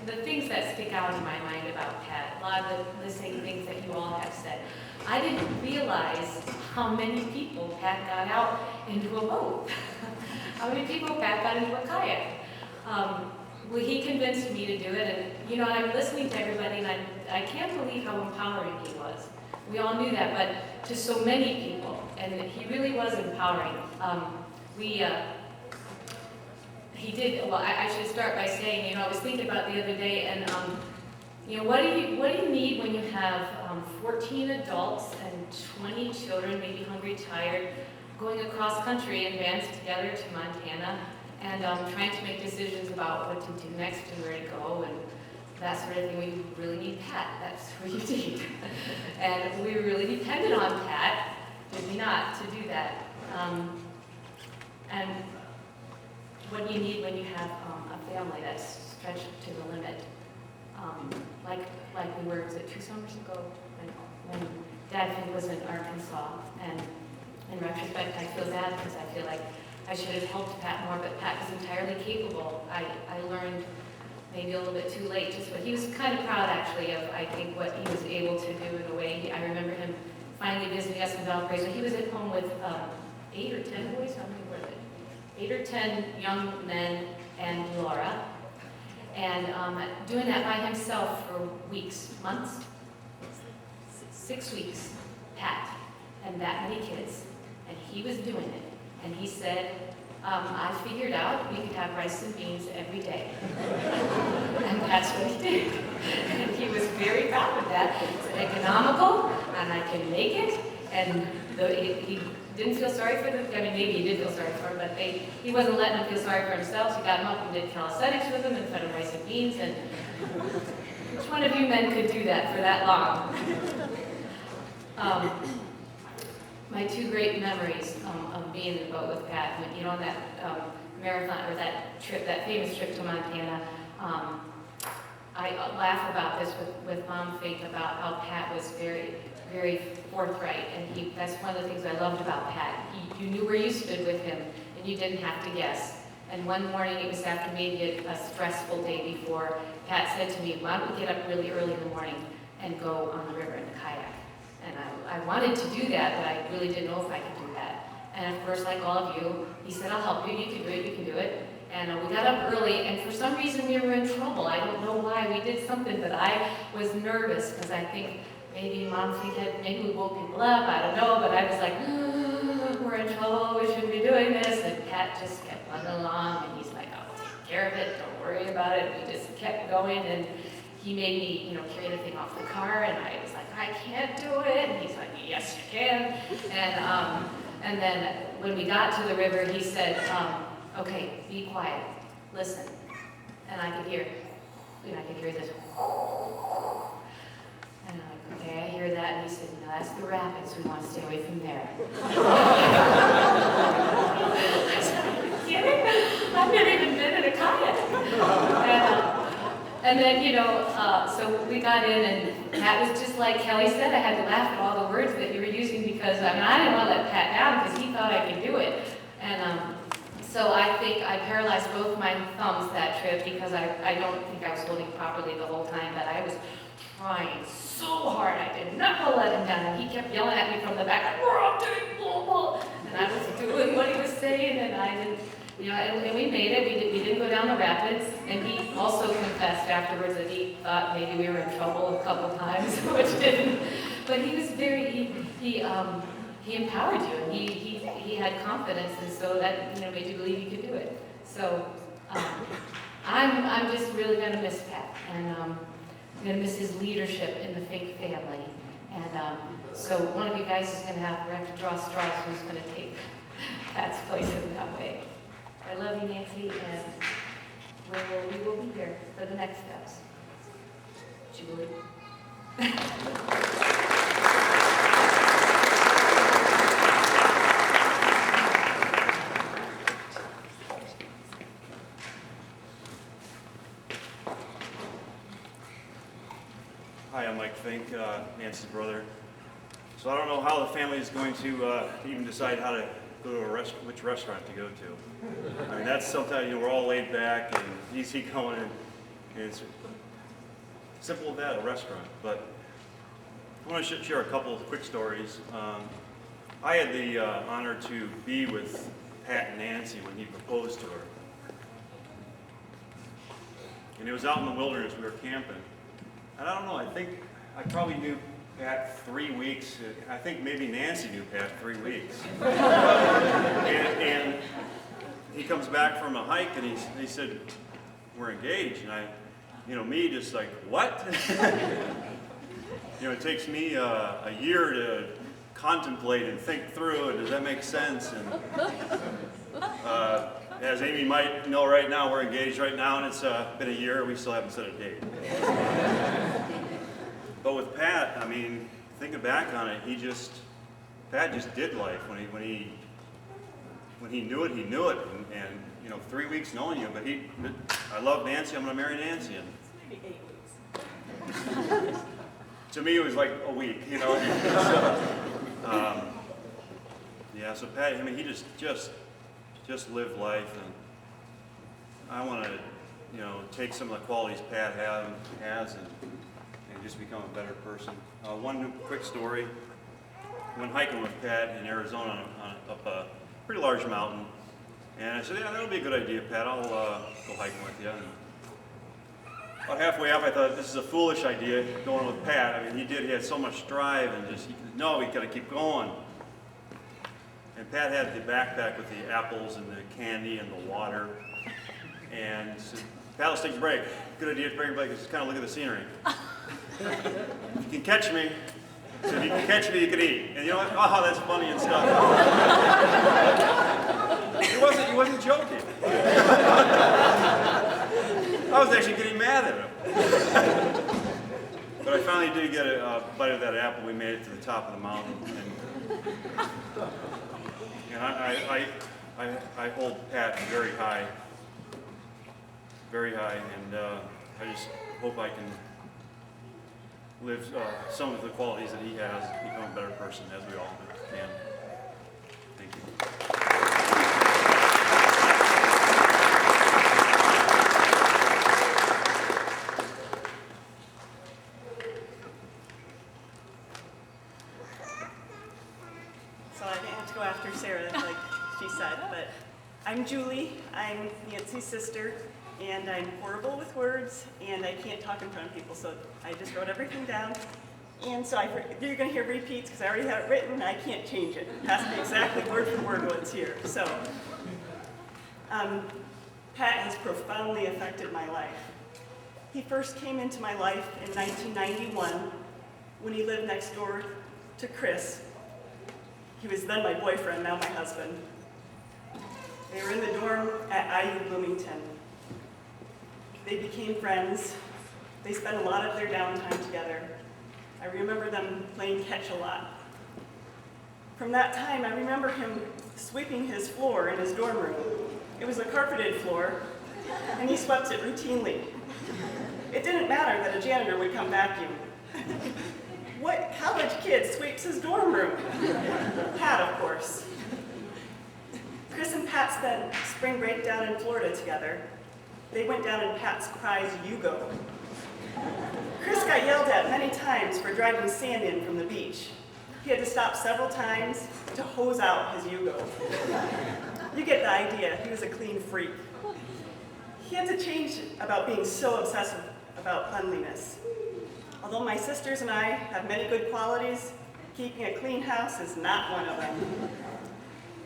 the things that stick out in my mind about Pat, a lot of the same things that you all have said. I didn't realize how many people Pat got out into a boat. How many people Pat got into a kayak. Well, he convinced me to do it, and you know, I'm listening to everybody, and I can't believe how empowering he was. We all knew that, but to so many people, and he really was empowering. He did, well, I should start by saying, you know, I was thinking about it the other day, and you know, what do you need when you have 14 adults and 20 children, maybe hungry, tired, going across country in vans together to Montana, and trying to make decisions about what to do next and where to go, and that sort of thing. We really need Pat, that's what you need. And we really depended on Pat, did we not, to do that. And what do you need when you have a family that's stretched to the limit? Like we were, was it 2 summers ago, when Dad was in Arkansas, and in retrospect I feel bad because I feel like I should have helped Pat more, but Pat was entirely capable. I learned maybe a little bit too late just what he was kind of proud actually of, I think, what he was able to do in a way. I remember him finally visiting us in Valparaiso. He was at home with 8 or 10 boys, how many were they? 8 or 10 young men and Laura, and doing that by himself for weeks, months, 6 weeks, Pat, and that many kids, and he was doing it. And he said, I figured out we could have rice and beans every day. And that's what he did. And he was very proud of that. It's economical, and I can make it. And he didn't feel sorry for them. I mean, maybe he did feel sorry for him, but he wasn't letting him feel sorry for himself. So he got him up and did calisthenics with him and fed him rice and beans. And which one of you men could do that for that long? My 2 great memories of being in the boat with Pat, when, you know, on that marathon, or that trip, that famous trip to Montana, I laugh about this with Mom Faith about how Pat was very, very forthright, and that's one of the things I loved about Pat. You knew where you stood with him, and you didn't have to guess. And one morning, it was after maybe a stressful day before, Pat said to me, why don't we get up really early in the morning and go on the river in a kayak? And I wanted to do that, but I really didn't know if I could do that. And of course, like all of you, he said, I'll help you, you can do it, you can do it. And we got up early, and for some reason we were in trouble. I don't know why. We did something, but I was nervous, because I think maybe Mom said, maybe we woke people up, I don't know, but I was like, we're in trouble, we shouldn't be doing this. And Pat just kept running along, and he's like, I'll take care of it, don't worry about it. We just kept going, and he made me, you know, carry the thing off the car, and I was like, I can't do it. And he's like, yes, you can. And then when we got to the river, he said, okay, be quiet, listen. And I could hear, you know, I could hear this. And I'm like, okay, I hear that. And he said, no, that's the rapids. We want to stay away from there. I said, are you kidding? I've never even been in a kayak. And then, you know, so we got in, and Pat was just like Kelly said, I had to laugh at all the words that you were using, because I mean, I didn't want to let Pat down because he thought I could do it. And so I think I paralyzed both my thumbs that trip, because I don't think I was holding properly the whole time, but I was trying so hard. I did not want to let him down. And he kept yelling at me from the back, like, we're all doing blah, blah. And I was doing what he was saying, and I didn't. You know, and we made it. We didn't go down the rapids, and he also confessed afterwards that he thought maybe we were in trouble a couple times, which didn't. But he was very he empowered you, and he had confidence, and so that, you know, made you believe you could do it. So I'm just really going to miss Pat, and I'm going to miss his leadership in the Fink family. And so one of you guys is going to have to draw straws who's going to take Pat's place in that way. I love you, Nancy, and we will be here for the next steps. Julie. Hi, I'm Mike Fink, Nancy's brother. So I don't know how the family is going to even decide how to go to which restaurant to go to. I mean, that's sometimes, you know, we're all laid back and easy going, and And it's simple as that, a restaurant. But I want to share a couple of quick stories. I had the honor to be with Pat and Nancy when he proposed to her. And it was out in the wilderness, we were camping. And I don't know, I think I probably knew Pat 3 weeks. I think maybe Nancy knew Pat 3 weeks. and he comes back from a hike and he said, we're engaged. And me just like, what? It takes me a year to contemplate and think through it. Does that make sense? And as Amy might know right now, we're engaged right now, and it's been a year. We still haven't set a date. But with Pat, I mean, thinking back on it, Pat just did life. When he knew it, he knew it. And 3 weeks knowing you, but I love Nancy. I'm going to marry Nancy. And Maybe 8 weeks. to me, it was like a week. So Pat, I mean, he just lived life, and I want to, take some of the qualities Pat has and just become a better person. One quick story. Went hiking with Pat in Arizona up a pretty large mountain, and I said, yeah, that'll be a good idea, Pat. I'll go hiking with you. And about halfway up, I thought, this is a foolish idea, going with Pat. I mean, he had so much drive, and no, we got to keep going. And Pat had the backpack with the apples and the candy and the water. And said, Pat, let's take a break. Good idea to take a break, just kind of look at the scenery. If you can catch me, so if you can catch me, you can eat. And you know what? Oh, that's funny and stuff. He wasn't joking. I was actually getting mad at him. But I finally did get a bite of that apple. We made it to the top of the mountain. And I hold Pat very high, and I just hope I can live some of the qualities that he has, become a better person, as we all can. Thank you. So I didn't have to go after Sarah, like she said, but I'm Julie. I'm Nancy's sister, and I'm horrible with words, and I can't talk in front of people, so I just wrote everything down. And so you're going to hear repeats because I already have it written, and I can't change it. It has to be exactly word for word what's here. So, Pat has profoundly affected my life. He first came into my life in 1991 when he lived next door to Chris. He was then my boyfriend, now my husband. They were in the dorm at IU Bloomington. They became friends. They spent a lot of their downtime together. I remember them playing catch a lot. From that time, I remember him sweeping his floor in his dorm room. It was a carpeted floor, and he swept it routinely. It didn't matter that a janitor would come vacuum. What college kid sweeps his dorm room? Pat, of course. Chris and Pat spent spring break down in Florida together. They went down in Pat's prize Yugo. Chris got yelled at many times for driving sand in from the beach. He had to stop several times to hose out his Yugo. You get the idea, he was a clean freak. He had to change about being so obsessive about cleanliness. Although my sisters and I have many good qualities, keeping a clean house is not one of them.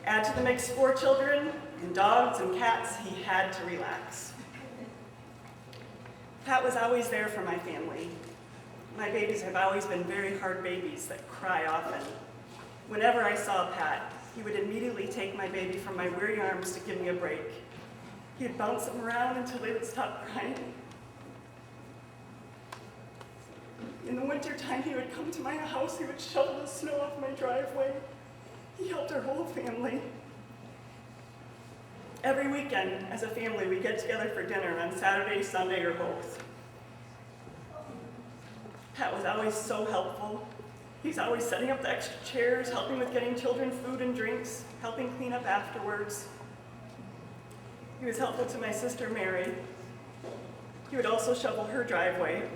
Add to the mix 4 children, and dogs and cats, he had to relax. Pat was always there for my family. My babies have always been very hard babies that cry often. Whenever I saw Pat, he would immediately take my baby from my weary arms to give me a break. He'd bounce them around until they would stop crying. In the wintertime, he would come to my house, he would shovel the snow off my driveway. He helped our whole family. Every weekend, as a family, we get together for dinner on Saturday, Sunday, or both. Pat was always so helpful. He's always setting up the extra chairs, helping with getting children food and drinks, helping clean up afterwards. He was helpful to my sister, Mary. He would also shovel her driveway.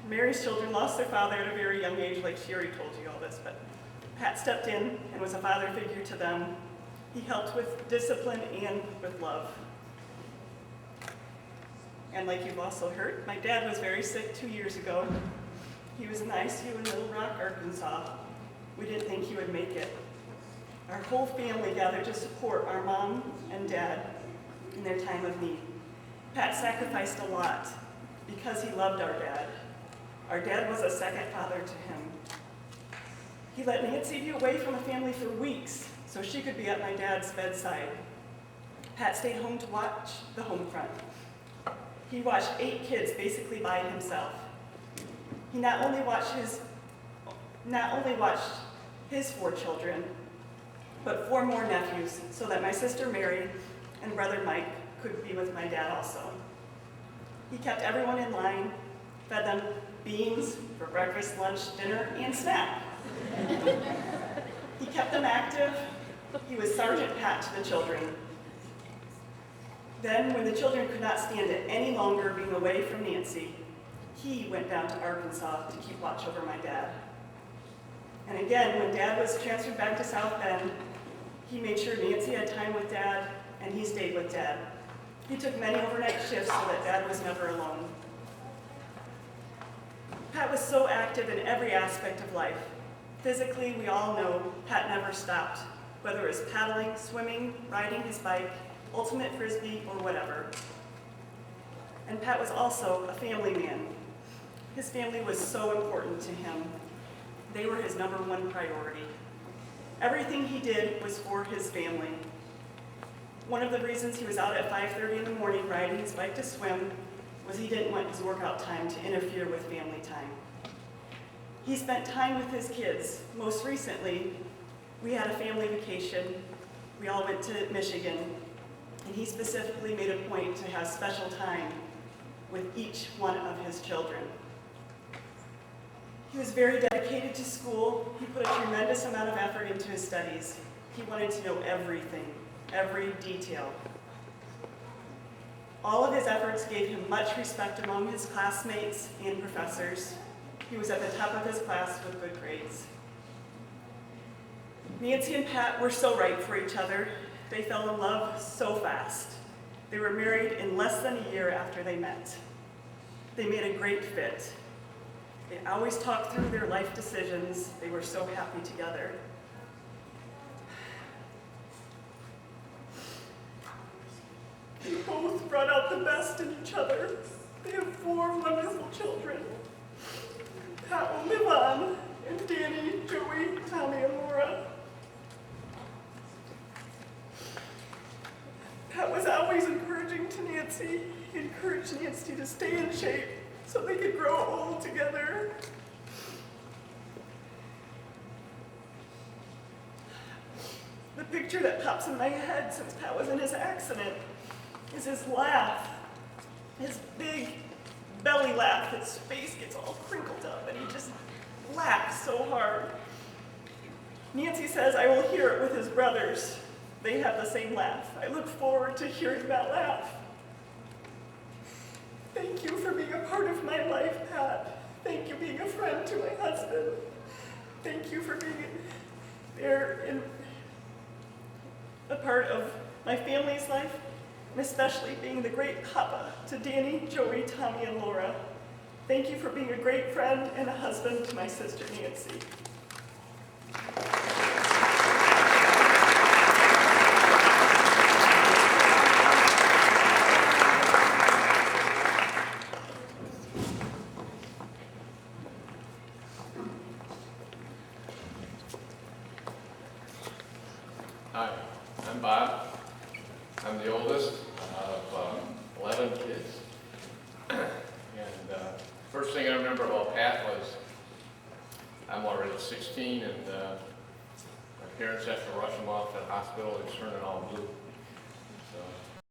Mary's children lost their father at a very young age, like she already told you all this, but Pat stepped in and was a father figure to them. He helped with discipline and with love. And like you've also heard, my dad was very sick 2 years ago. He was in the ICU in Little Rock, Arkansas. We didn't think he would make it. Our whole family gathered to support our mom and dad in their time of need. Pat sacrificed a lot because he loved our dad. Our dad was a second father to him. He let Nancy be away from the family for weeks so she could be at my dad's bedside. Pat stayed home to watch the home front. He watched 8 kids basically by himself. He not only watched his 4 children, but 4 more nephews so that my sister Mary and brother Mike could be with my dad also. He kept everyone in line, fed them beans for breakfast, lunch, dinner, and snack. He kept them active. He was Sergeant Pat to the children. Then, when the children could not stand it any longer being away from Nancy, he went down to Arkansas to keep watch over my dad. And again, when Dad was transferred back to South Bend, he made sure Nancy had time with Dad, and he stayed with Dad. He took many overnight shifts so that Dad was never alone. Pat was so active in every aspect of life. Physically, we all know Pat never stopped, whether it was paddling, swimming, riding his bike, ultimate frisbee, or whatever. And Pat was also a family man. His family was so important to him. They were his #1 priority. Everything he did was for his family. One of the reasons he was out at 5:30 in the morning riding his bike to swim was he didn't want his workout time to interfere with family time. He spent time with his kids. Most recently, we had a family vacation. We all went to Michigan, and he specifically made a point to have special time with each one of his children. He was very dedicated to school. He put a tremendous amount of effort into his studies. He wanted to know everything, every detail. All of his efforts gave him much respect among his classmates and professors. He was at the top of his class with good grades. Nancy and Pat were so right for each other. They fell in love so fast. They were married in less than a year after they met. They made a great fit. They always talked through their life decisions. They were so happy together. They both brought out the best in each other. They have 4 wonderful children. Pat will live on, and Danny, Joey, Tommy, and Laura. Pat was always encouraging to Nancy. He encouraged Nancy to stay in shape so they could grow old together. The picture that pops in my head since Pat was in his accident is his laugh, his big belly laugh. His face gets all crinkled up and he just laughs so hard. Nancy says I will hear it with his brothers. They have the same laugh. I look forward to hearing that laugh. Thank you for being a part of my life, Pat. Thank you for being a friend to my husband. Thank you for being there in a part of my family's life, and especially being the great papa to Danny, Joey, Tommy, and Laura. Thank you for being a great friend and a husband to my sister Nancy. Hi, I'm Bob. I'm the oldest of 11 kids. And first thing I remember about Pat was I'm already 16 and my parents had to rush him off to the hospital and turn it all blue. So